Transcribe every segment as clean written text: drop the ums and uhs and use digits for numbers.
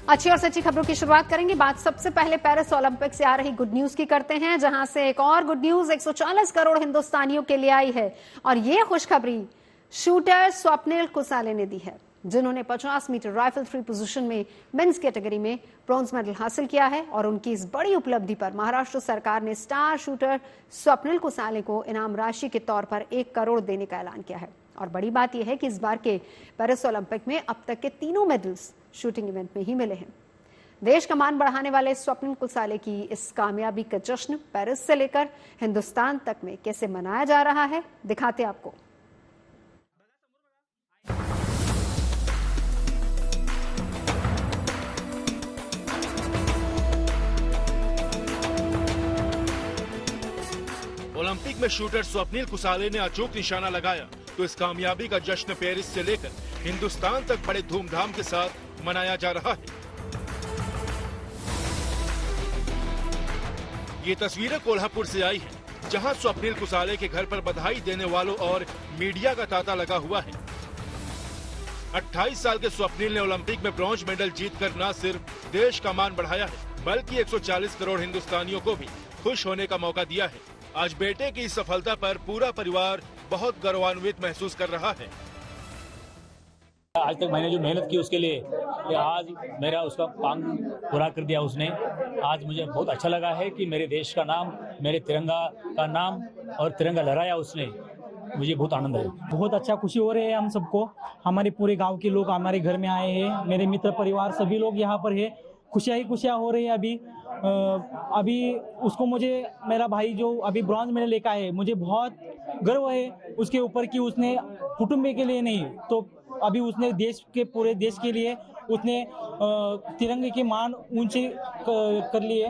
अच्छी और सच्ची खबरों की शुरुआत करेंगे। बात सबसे पहले पेरिस ओलंपिक से आ रही गुड न्यूज की करते हैं, जहां से एक और गुड न्यूज 140 करोड़ हिंदुस्तानियों के लिए आई है। और ये खुशखबरी शूटर स्वप्निल कुसाले ने दी है, जिन्होंने 50 मीटर राइफल थ्री पोजीशन में मेंस कैटेगरी में ब्रॉन्ज मेडल हासिल किया है। और उनकी इस बड़ी उपलब्धि पर महाराष्ट्र सरकार ने स्टार शूटर स्वप्निल कुसाले को इनाम राशि के तौर पर 1 करोड़ देने का ऐलान किया है। और बड़ी बात यह है कि इस बार के पेरिस ओलंपिक में अब तक के तीनों मेडल्स शूटिंग इवेंट में ही मिले हैं। देश का मान बढ़ाने वाले स्वप्निल कुसाले की इस कामयाबी का जश्न पेरिस से लेकर हिंदुस्तान तक में कैसे मनाया जा रहा है, दिखाते आपको। ओलंपिक में शूटर स्वप्निल कुसाले ने अचूक निशाना लगाया तो इस कामयाबी का जश्न पेरिस से लेकर हिंदुस्तान तक बड़े धूमधाम के साथ मनाया जा रहा है। ये तस्वीरें कोल्हापुर से आई हैं, जहां स्वप्निल कुसाले के घर पर बधाई देने वालों और मीडिया का तांता लगा हुआ है। 28 साल के स्वप्निल ने ओलंपिक में ब्रॉन्ज मेडल जीतकर न सिर्फ देश का मान बढ़ाया है, बल्कि 140 करोड़ हिंदुस्तानियों को भी खुश होने का मौका दिया है। आज बेटे की इस सफलता पर पूरा परिवार बहुत गौरवान्वित महसूस कर रहा है। आज तक मैंने जो मेहनत की उसके लिए आज मेरा उसका काम पूरा कर दिया उसने। आज मुझे बहुत अच्छा लगा है कि मेरे देश का नाम, मेरे तिरंगा का नाम और तिरंगा लहराया उसने। मुझे बहुत आनंद है। बहुत अच्छा खुशी हो रही है हम सबको। हमारे पूरे गांव के लोग हमारे घर में आए हैं, मेरे मित्र परिवार सभी लोग यहाँ पर है। खुशियाँ ही खुशियाँ हो रही है। अभी उसको मुझे मेरा भाई जो अभी ब्रॉन्ज मेडल लेकर है, मुझे बहुत गर्व है उसके ऊपर कि उसने कुटुंब के लिए नहीं तो अभी उसने पूरे देश के लिए उसने तिरंगे के मान ऊंचे कर लिए।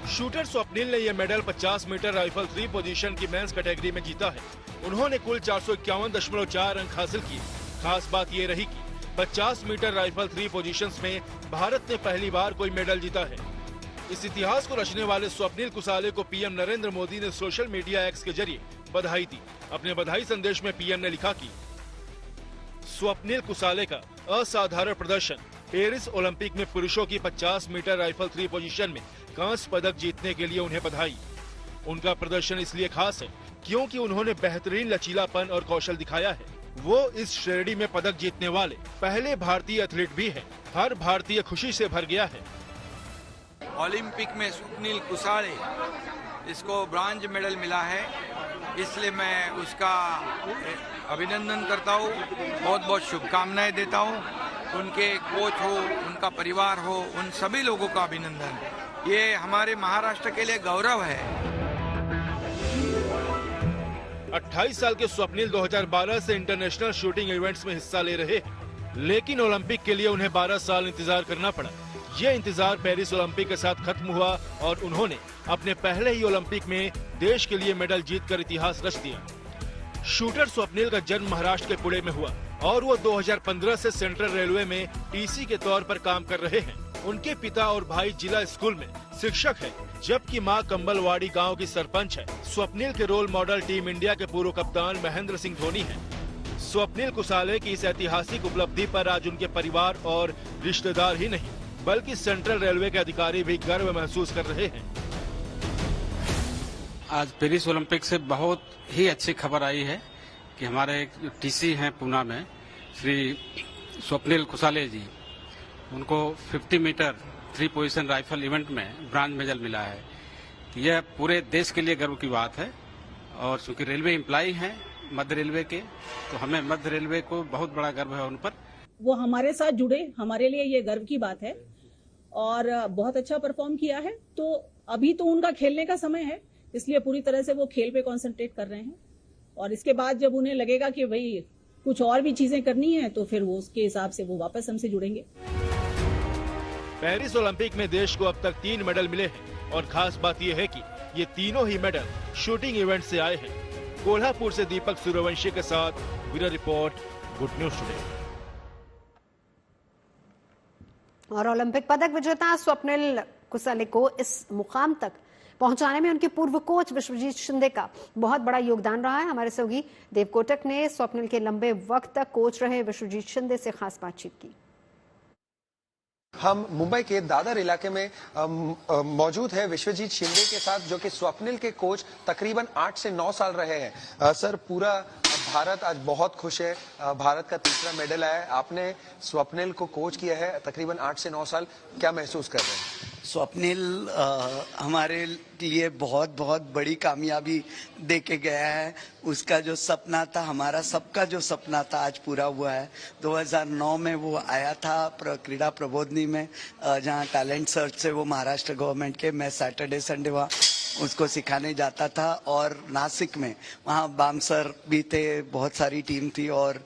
शूटर स्वप्निल ने यह medal 50 metre rifle three position की मेंस कैटेगरी में जीता है। उन्होंने कुल 451.4 अंक हासिल किए। खास बात ये रही कि 50 मीटर राइफल थ्री पोजीशंस में भारत ने पहली बार कोई मेडल जीता है। इस इतिहास को रचने वाले स्वप्निल कुसाले को पीएम नरेंद्र मोदी ने सोशल मीडिया एक्स के जरिए बधाई दी। अपने बधाई संदेश में पीएम ने लिखा कि स्वप्निल कुसाले का असाधारण प्रदर्शन पेरिस ओलंपिक में पुरुषों की 50 मीटर राइफल थ्री पोजीशन में कांस्य पदक जीतने के लिए उन्हें बधाई। उनका प्रदर्शन इसलिए खास है क्योंकि उन्होंने बेहतरीन लचीलापन और कौशल दिखाया है। वो इस श्रेणी में पदक जीतने वाले पहले भारतीय एथलीट भी हैं। हर भारतीय खुशी से भर गया है। ओलंपिक में स्वप्निल कुसाले इसको ब्रॉन्ज मेडल मिला है, इसलिए मैं उसका अभिनंदन करता हूँ, बहुत बहुत शुभकामनाएं देता हूँ। उनके कोच हो, उनका परिवार हो, उन सभी लोगों का अभिनंदन। ये हमारे महाराष्ट्र के लिए गौरव है। 28 साल के स्वप्निल 2012 से इंटरनेशनल शूटिंग इवेंट्स में हिस्सा ले रहे हैं, लेकिन ओलंपिक के लिए उन्हें 12 साल इंतजार करना पड़ा। ये इंतजार पेरिस ओलंपिक के साथ खत्म हुआ और उन्होंने अपने पहले ही ओलंपिक में देश के लिए मेडल जीतकर इतिहास रच दिया। शूटर स्वप्निल का जन्म महाराष्ट्र के पुणे में हुआ और वो 2015 से सेंट्रल रेलवे में टीसी के तौर पर काम कर रहे हैं। उनके पिता और भाई जिला स्कूल में शिक्षक है, जबकि मां कंबलवाड़ी गांव की सरपंच है। स्वप्निल के रोल मॉडल टीम इंडिया के पूर्व कप्तान महेंद्र सिंह धोनी हैं। स्वप्निल कुसाले की इस ऐतिहासिक उपलब्धि पर आज उनके परिवार और रिश्तेदार ही नहीं बल्कि सेंट्रल रेलवे के अधिकारी भी गर्व महसूस कर रहे हैं। आज पेरिस ओलंपिक से बहुत ही अच्छी खबर आई है कि हमारे जो टीसी हैं पूना में, श्री स्वप्निल कुसाले जी, उनको 50 metre three position rifle event में ब्रॉन्ज मेडल मिला है। यह पूरे देश के लिए गर्व की बात है। और चूंकि रेलवे एम्प्लॉय हैं मध्य रेलवे के, तो हमें मध्य रेलवे को बहुत बड़ा गर्व है उन पर। वो हमारे साथ जुड़े, हमारे लिए ये गर्व की बात है और बहुत अच्छा परफॉर्म किया है। तो अभी तो उनका खेलने का समय है, इसलिए पूरी तरह से वो खेल पे कंसंट्रेट कर रहे हैं। और इसके बाद जब उन्हें लगेगा कि भाई कुछ और भी चीजें करनी है, तो फिर वो उसके हिसाब से वो वापस हमसे जुड़ेंगे। पेरिस ओलंपिक में देश को अब तक 3 मेडल मिले हैं और खास बात यह है कि ये तीनों ही मेडल शूटिंग इवेंट से आए हैं। कोल्हापुर से दीपक सूर्यवंशी के साथ bureau report, good news today. और ओलंपिक पदक विजेता स्वप्निल कुसाले को इस मुकाम तक पहुंचाने में उनके पूर्व कोच विश्वजीत शिंदे का बहुत बड़ा योगदान रहा है। हमारे सहयोगी देव कोटक ने स्वप्निल के लंबे वक्त तक कोच रहे विश्वजीत शिंदे से खास बातचीत की। हम मुंबई के दादर इलाके में मौजूद है विश्वजीत शिंदे के साथ, जो कि स्वप्निल के कोच तकरीबन 8 से 9 साल रहे हैं। सर, पूरा भारत आज बहुत खुश है, भारत का तीसरा मेडल आया है। आपने स्वप्निल को कोच किया है तकरीबन 8 से 9 साल, क्या महसूस कर रहे हैं? स्वप्निल हमारे लिए बहुत बहुत बड़ी कामयाबी दे के गया है। उसका जो सपना था, हमारा सबका जो सपना था, आज पूरा हुआ है। 2009 में वो आया था क्रीड़ा प्रबोधिनी में, जहाँ टैलेंट सर्च से वो महाराष्ट्र गवर्नमेंट के, मैं सैटरडे संडे वहाँ उसको सिखाने जाता था। और नासिक में वहाँ बाम सर भी थे, बहुत सारी टीम थी। और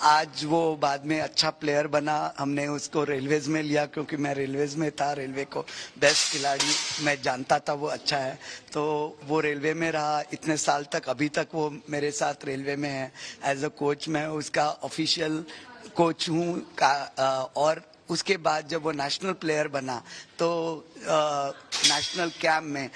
आज वो बाद में अच्छा प्लेयर बना। हमने उसको रेलवेज में लिया, क्योंकि मैं रेलवेज में था, रेलवे को बेस्ट खिलाड़ी मैं जानता था, वो अच्छा है, तो वो रेलवे में रहा इतने साल तक। अभी तक वो मेरे साथ रेलवे में है एज अ कोच। मैं उसका ऑफिशियल कोच हूँ। और उसके बाद जब वो नेशनल प्लेयर बना तो नेशनल कैंप में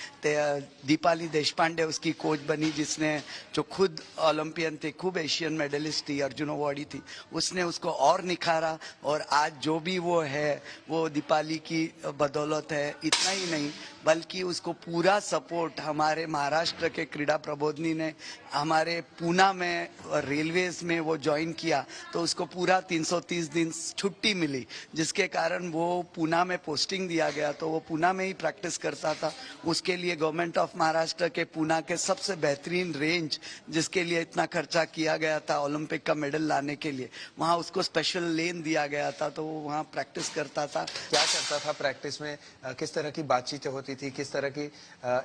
दीपाली देशपांडे उसकी कोच बनी, जिसने जो खुद ओलंपियन थी, खूब एशियन मेडलिस्ट थी, अर्जुन अवार्डी थी। उसने उसको और निखारा और आज जो भी वो है वो दीपाली की बदौलत है। इतना ही नहीं बल्कि उसको पूरा सपोर्ट हमारे महाराष्ट्र के क्रीड़ा प्रबोधिनी ने, हमारे पूना में रेलवेज में वो ज्वाइन किया तो उसको पूरा 330 दिन छुट्टी मिली, जिसके कारण वो पूना में पोस्टिंग दिया गया। तो वो पूना में ही प्रैक्टिस करता था। उसके लिए गवर्नमेंट ऑफ महाराष्ट्र के पूना के सबसे बेहतरीन रेंज, जिसके लिए इतना खर्चा किया गया था ओलंपिक का मेडल लाने के लिए, वहाँ उसको स्पेशल लेन दिया गया था। तो वो वहाँ प्रैक्टिस करता था। क्या करता था प्रैक्टिस में? किस तरह की बातचीतें होती थी? किस तरह की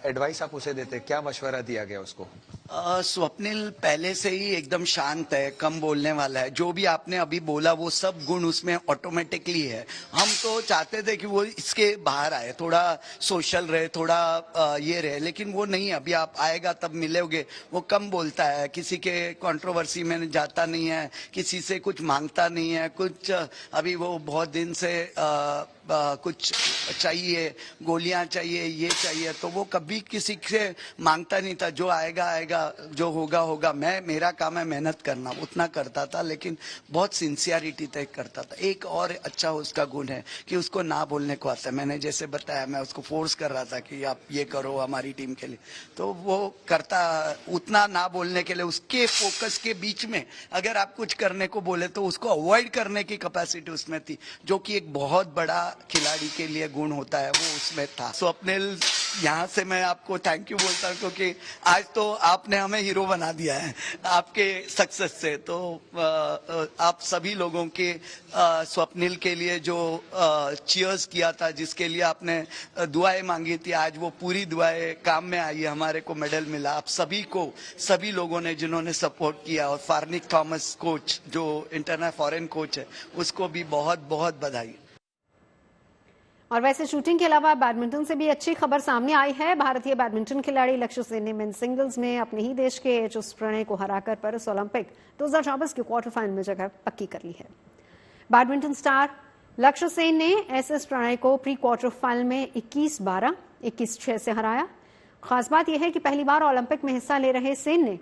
एडवाइस आप उसे देते? क्या मशवरा दिया गया उसको? स्वप्निल पहले से ही एकदम शांत है, कम बोलने वाला है। जो भी आपने अभी बोला वो सब गुण उसमें ऑटोमेटिकली है। हम तो चाहते थे कि वो इसके बाहर आए, थोड़ा सोशल रहे, थोड़ा ये रहे, लेकिन वो नहीं। अभी आप आएगा तब मिलोगे, वो कम बोलता है, किसी के कंट्रोवर्सी में जाता नहीं है, किसी से कुछ मांगता नहीं है। कुछ अभी वो बहुत दिन से कुछ चाहिए, गोलियां चाहिए, ये चाहिए, तो वो कभी किसी से मांगता नहीं था। जो आएगा आएगा, जो होगा होगा। मेरा काम है मेहनत करना, उतना करता था, लेकिन बहुत सिंसियरिटी तय करता था। एक और अच्छा उसका गुण है कि उसको ना बोलने को आता है। मैंने जैसे बताया, मैं उसको फोर्स कर रहा था कि आप ये करो हमारी टीम के लिए, तो वो करता। उतना ना बोलने के लिए उसके फोकस के बीच में अगर आप कुछ करने को बोले तो उसको अवॉइड करने की कैपेसिटी उसमें थी, जो कि एक बहुत बड़ा खिलाड़ी के लिए गुण होता है, वो उसमें था। स्वप्निल, यहाँ से मैं आपको थैंक यू बोलता हूँ, क्योंकि आज तो आपने हमें हीरो बना दिया है आपके सक्सेस से। तो आप सभी लोगों के स्वप्निल के लिए जो चीयर्स किया था, जिसके लिए आपने दुआएं मांगी थी, आज वो पूरी दुआएं काम में आई है, हमारे को मेडल मिला। आप सभी को, सभी लोगों ने जिन्होंने सपोर्ट किया, और फार्निक थॉमस कोच जो इंटरनेशनल फॉरेन कोच है, उसको भी बहुत बहुत बधाई। और वैसे शूटिंग के अलावा बैडमिंटन से भी अच्छी खबर सामने आई है। भारतीय बैडमिंटन खिलाड़ी लक्ष्य सेन ने मेंस सिंगल्स में अपने ही देश के एच.एस. प्रणय को हराकर पेरिस ओलंपिक 2024 के क्वार्टर फाइनल में जगह पक्की कर ली है। बैडमिंटन स्टार लक्ष्य सेन ने एस.एस. प्रणय को प्री क्वार्टर फाइनल में 21-12, 21-6 से हराया। खास बात यह है कि पहली बार ओलंपिक में हिस्सा ले रहे सेन ने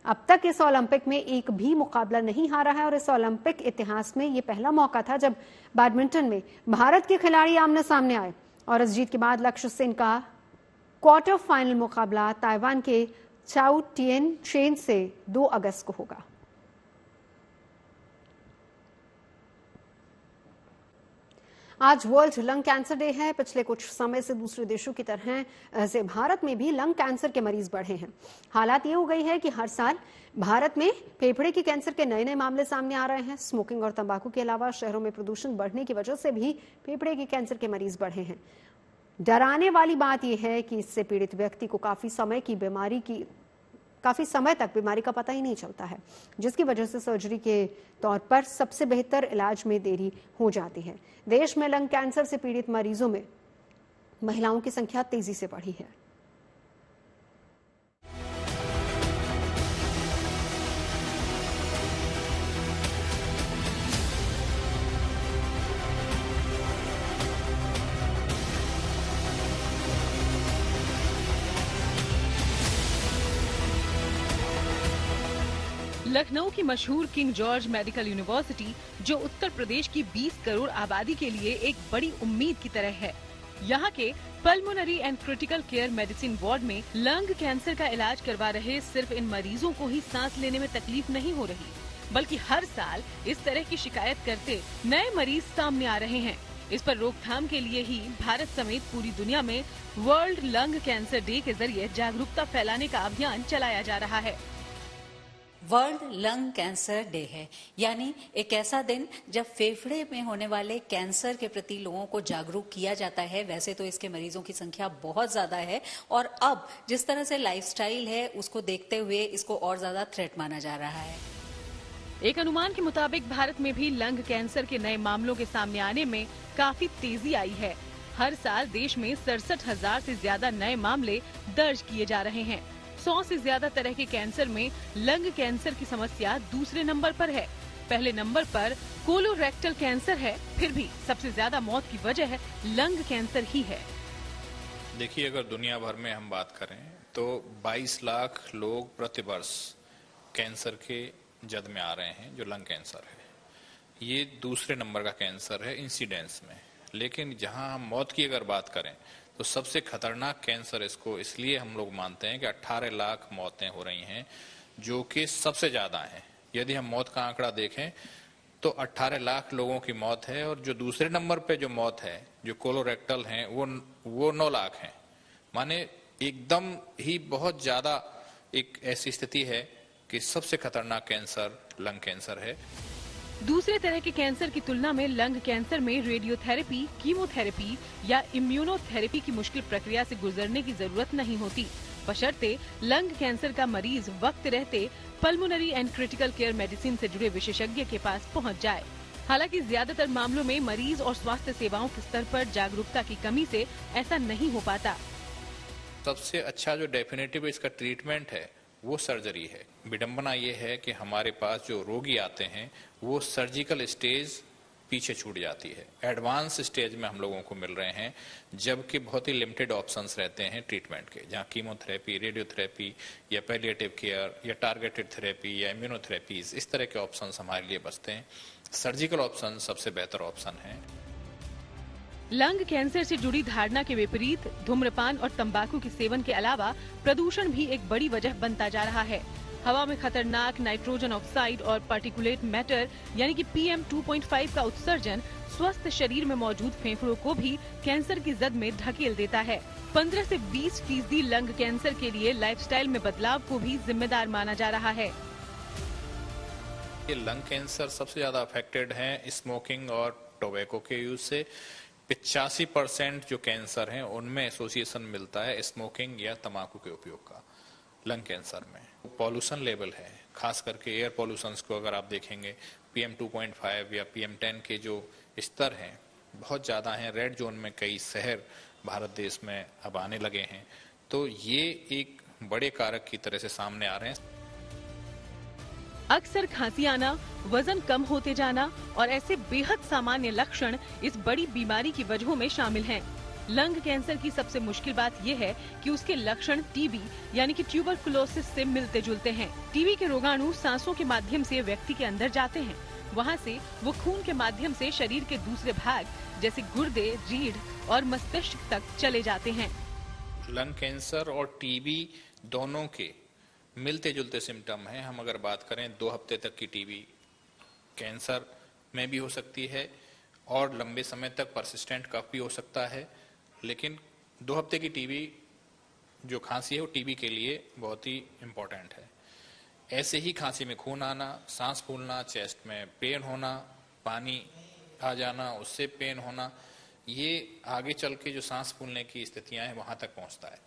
अब तक इस ओलंपिक में एक भी मुकाबला नहीं हारा है, और इस ओलंपिक इतिहास में ये पहला मौका था जब बैडमिंटन में भारत के खिलाड़ी आमने सामने आए। और इस जीत के बाद लक्ष्य सेन का क्वार्टर फाइनल मुकाबला ताइवान के चाउ टिएन चेन से 2 अगस्त को होगा। आज वर्ल्ड लंग कैंसर डे है। पिछले कुछ समय से दूसरे देशों की तरह से भारत में भी लंग कैंसर के मरीज बढ़े हैं। हालात ये हो गई है कि हर साल भारत में फेफड़े के कैंसर के नए नए मामले सामने आ रहे हैं। स्मोकिंग और तंबाकू के अलावा शहरों में प्रदूषण बढ़ने की वजह से भी फेफड़े के कैंसर के मरीज बढ़े हैं। डराने वाली बात यह है कि इससे पीड़ित व्यक्ति को काफी समय तक बीमारी का पता ही नहीं चलता है, जिसकी वजह से सर्जरी के तौर पर सबसे बेहतर इलाज में देरी हो जाती है। देश में लंग कैंसर से पीड़ित मरीजों में महिलाओं की संख्या तेजी से बढ़ी है। लखनऊ की मशहूर किंग जॉर्ज मेडिकल यूनिवर्सिटी, जो उत्तर प्रदेश की 20 करोड़ आबादी के लिए एक बड़ी उम्मीद की तरह है। यहाँ के pulmonary and critical care medicine ward में लंग कैंसर का इलाज करवा रहे सिर्फ इन मरीजों को ही सांस लेने में तकलीफ नहीं हो रही, बल्कि हर साल इस तरह की शिकायत करते नए मरीज सामने आ रहे हैं। इस पर रोकथाम के लिए ही भारत समेत पूरी दुनिया में वर्ल्ड लंग कैंसर डे के जरिए जागरूकता फैलाने का अभियान चलाया जा रहा है। वर्ल्ड लंग कैंसर डे है, यानी एक ऐसा दिन जब फेफड़े में होने वाले कैंसर के प्रति लोगों को जागरूक किया जाता है। वैसे तो इसके मरीजों की संख्या बहुत ज्यादा है और अब जिस तरह से लाइफस्टाइल है उसको देखते हुए इसको और ज्यादा थ्रेट माना जा रहा है। एक अनुमान के मुताबिक भारत में भी लंग कैंसर के नए मामलों के सामने आने में काफी तेजी आई है। हर साल देश में 67,000 से ज्यादा नए मामले दर्ज किए जा रहे हैं। 100 से ज्यादा तरह के कैंसर में लंग कैंसर की समस्या दूसरे नंबर पर है। पहले नंबर पर कोलोरेक्टल कैंसर है, फिर भी सबसे ज्यादा मौत की वजह लंग कैंसर ही है। देखिए, अगर दुनिया भर में हम बात करें तो 22 लाख लोग प्रतिवर्ष कैंसर के जद में आ रहे हैं, जो लंग कैंसर है। ये दूसरे नंबर का कैंसर है इंसिडेंस में। लेकिन जहां हम मौत की अगर बात करें तो सबसे खतरनाक कैंसर इसको इसलिए हम लोग मानते हैं कि 18 लाख मौतें हो रही हैं, जो कि सबसे ज्यादा हैं। यदि हम मौत का आंकड़ा देखें तो 18 लाख लोगों की मौत है, और जो दूसरे नंबर पे जो मौत है, जो कोलोरेक्टल हैं, वो 9 लाख हैं। माने एकदम ही बहुत ज्यादा एक ऐसी स्थिति है कि सबसे खतरनाक कैंसर लंग कैंसर है। दूसरे तरह के कैंसर की तुलना में लंग कैंसर में रेडियोथेरेपी, कीमोथेरेपी या इम्यूनोथेरेपी की मुश्किल प्रक्रिया से गुजरने की जरूरत नहीं होती, बशर्ते लंग कैंसर का मरीज वक्त रहते pulmonary and critical care medicine से जुड़े विशेषज्ञ के पास पहुंच जाए। हालांकि ज्यादातर मामलों में मरीज और स्वास्थ्य सेवाओं के स्तर पर जागरूकता की कमी से ऐसा नहीं हो पाता। सबसे अच्छा जो डेफिनेटिव इसका ट्रीटमेंट है वो सर्जरी है। विडंबना ये है कि हमारे पास जो रोगी आते हैं वो सर्जिकल स्टेज पीछे छूट जाती है, एडवांस स्टेज में हम लोगों को मिल रहे हैं, जबकि बहुत ही लिमिटेड ऑप्शंस रहते हैं ट्रीटमेंट के, जहां कीमोथेरेपी, रेडियोथेरेपी या पैलिएटिव केयर या टारगेटेड थेरेपी या इम्यूनोथेरेपीज, इस तरह के ऑप्शंस हमारे लिए बचते हैं। सर्जिकल ऑप्शन सबसे बेहतर ऑप्शन है। लंग कैंसर से जुड़ी धारणा के विपरीत धूम्रपान और तंबाकू के सेवन के अलावा प्रदूषण भी एक बड़ी वजह बनता जा रहा है। हवा में खतरनाक नाइट्रोजन ऑक्साइड और पार्टिकुलेट मैटर यानी कि PM 2.5 का उत्सर्जन स्वस्थ शरीर में मौजूद फेफड़ों को भी कैंसर की जद में धकेल देता है। 15 से 20% लंग कैंसर के लिए लाइफस्टाइल में बदलाव को भी जिम्मेदार माना जा रहा है। ये लंग कैंसर सबसे ज्यादा अफेक्टेड है स्मोकिंग और टोबैको के यूज से। 85% जो कैंसर हैं उनमें एसोसिएशन मिलता है स्मोकिंग या तंबाकू के उपयोग का लंग कैंसर में। पॉल्यूशन लेवल है, खास करके एयर पॉल्यूशन को अगर आप देखेंगे PM 2.5 या PM 10 के जो स्तर हैं बहुत ज्यादा हैं। रेड जोन में कई शहर भारत देश में अब आने लगे हैं, तो ये एक बड़े कारक की तरह से सामने आ रहे हैं। अक्सर खांसी आना, वजन कम होते जाना और ऐसे बेहद सामान्य लक्षण इस बड़ी बीमारी की वजहों में शामिल हैं। लंग कैंसर की सबसे मुश्किल बात यह है कि उसके लक्षण TB यानी कि ट्यूबरकुलोसिस से मिलते जुलते हैं। TB के रोगाणु सांसों के माध्यम से व्यक्ति के अंदर जाते हैं, वहां से वो खून के माध्यम से शरीर के दूसरे भाग जैसे गुर्दे, रीढ़ और मस्तिष्क तक चले जाते हैं। लंग कैंसर और TB दोनों के मिलते जुलते सिम्टम हैं। हम अगर बात करें 2 हफ्ते तक की TB कैंसर में भी हो सकती है और लंबे समय तक परसिस्टेंट कफ भी हो सकता है, लेकिन 2 हफ्ते की TB जो खांसी है वो TB के लिए बहुत ही इम्पोर्टेंट है। ऐसे ही खांसी में खून आना, सांस फूलना, चेस्ट में पेन होना, पानी आ जाना, उससे पेन होना, ये आगे चल के जो सांस फूलने की स्थितियां हैं वहां तक पहुंचता है।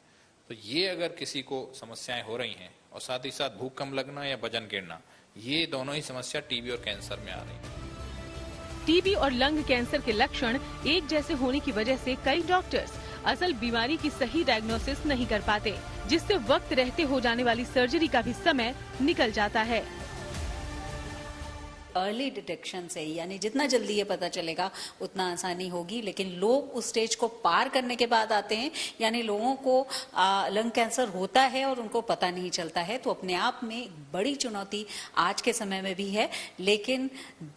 तो ये अगर किसी को समस्याएं हो रही हैं और साथ ही साथ भूख कम लगना या वजन गिरना, ये दोनों ही समस्या TB और कैंसर में आ रही है। TB और लंग कैंसर के लक्षण एक जैसे होने की वजह से कई डॉक्टर्स असल बीमारी की सही डायग्नोसिस नहीं कर पाते, जिससे वक्त रहते हो जाने वाली सर्जरी का भी समय निकल जाता है। अर्ली डिटेक्शन से, यानी जितना जल्दी ये पता चलेगा उतना आसानी होगी। लेकिन लोग उस स्टेज को पार करने के बाद आते हैं, यानी लोगों को लंग कैंसर होता है और उनको पता नहीं चलता है, तो अपने आप में एक बड़ी चुनौती आज के समय में भी है। लेकिन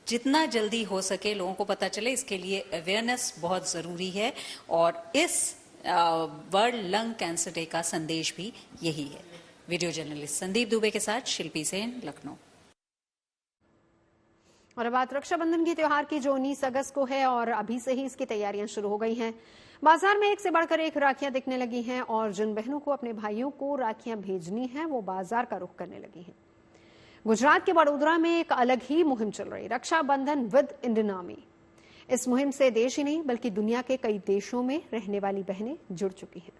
जितना जल्दी हो सके लोगों को पता चले, इसके लिए अवेयरनेस बहुत जरूरी है। और इस वर्ल्ड लंग कैंसर डे का संदेश भी यही है। वीडियो जर्नलिस्ट संदीप दुबे के साथ शिल्पी सेन, लखनऊ। और अब बात रक्षाबंधन की त्योहार की, जो 19 अगस्त को है और अभी से ही इसकी तैयारियां शुरू हो गई हैं। बाजार में एक से बढ़कर एक राखियां दिखने लगी हैं और जिन बहनों को अपने भाइयों को राखियां भेजनी हैं वो बाजार का रुख करने लगी हैं। गुजरात के वडोदरा में एक अलग ही मुहिम चल रही, रक्षाबंधन विद इंडियन आर्मी। इस मुहिम से देश ही नहीं बल्कि दुनिया के कई देशों में रहने वाली बहनें जुड़ चुकी हैं।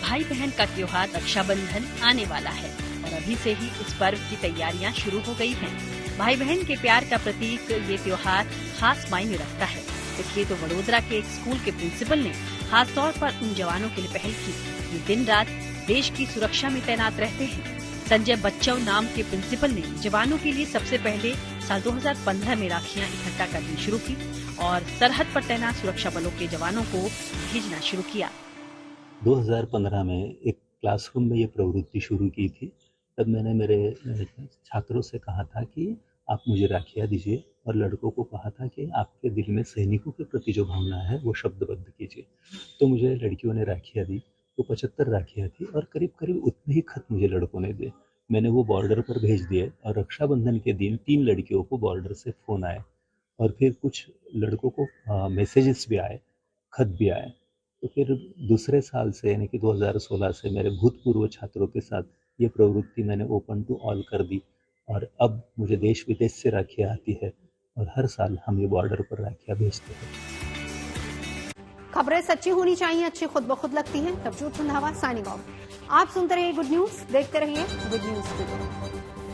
भाई बहन का त्योहार रक्षाबंधन आने वाला है और अभी से ही इस पर्व की तैयारियां शुरू हो गई हैं। भाई बहन के प्यार का प्रतीक ये त्योहार खास मायने रखता है। इसलिए तो वडोदरा के एक स्कूल के प्रिंसिपल ने खास तौर पर उन जवानों के लिए पहल की। ये दिन रात देश की सुरक्षा में तैनात रहते हैं। संजय बच्चव नाम के प्रिंसिपल ने जवानों के लिए सबसे पहले साल 2015 में राखियां इकट्ठा करनी शुरू की और सरहद पर तैनात सुरक्षा बलों के जवानों को भेजना शुरू किया। 2015 में एक क्लासरूम में ये प्रवृत्ति शुरू की थी। तब मैंने मेरे छात्रों से कहा था कि आप मुझे राखियाँ दीजिए और लड़कों को कहा था कि आपके दिल में सैनिकों के प्रति जो भावना है वो शब्दबद्ध कीजिए। तो मुझे लड़कियों ने राखियाँ दी, वो 75 राखियाँ थी और करीब करीब उतने ही खत मुझे लड़कों ने दिए। मैंने वो बॉर्डर पर भेज दिए और रक्षाबंधन के दिन 3 लड़कियों को बॉर्डर से फ़ोन आए और फिर कुछ लड़कों को मैसेजेस भी आए, खत भी आए। तो फिर दूसरे साल से यानी कि 2016 से मेरे भूतपूर्व छात्रों के साथ ये प्रवृत्ति मैंने ओपन टू ऑल कर दी और अब मुझे देश विदेश से राखियाँ आती है और हर साल हम ये बॉर्डर पर राखियाँ भेजते हैं। खबरें सच्ची होनी चाहिए, अच्छी खुद ब खुद लगती हैं। तब झूठ रंधावा साइनिंग ऑफ। आप सुनते रहिए गुड न्यूज, देखते रहिए गुड न्यूज।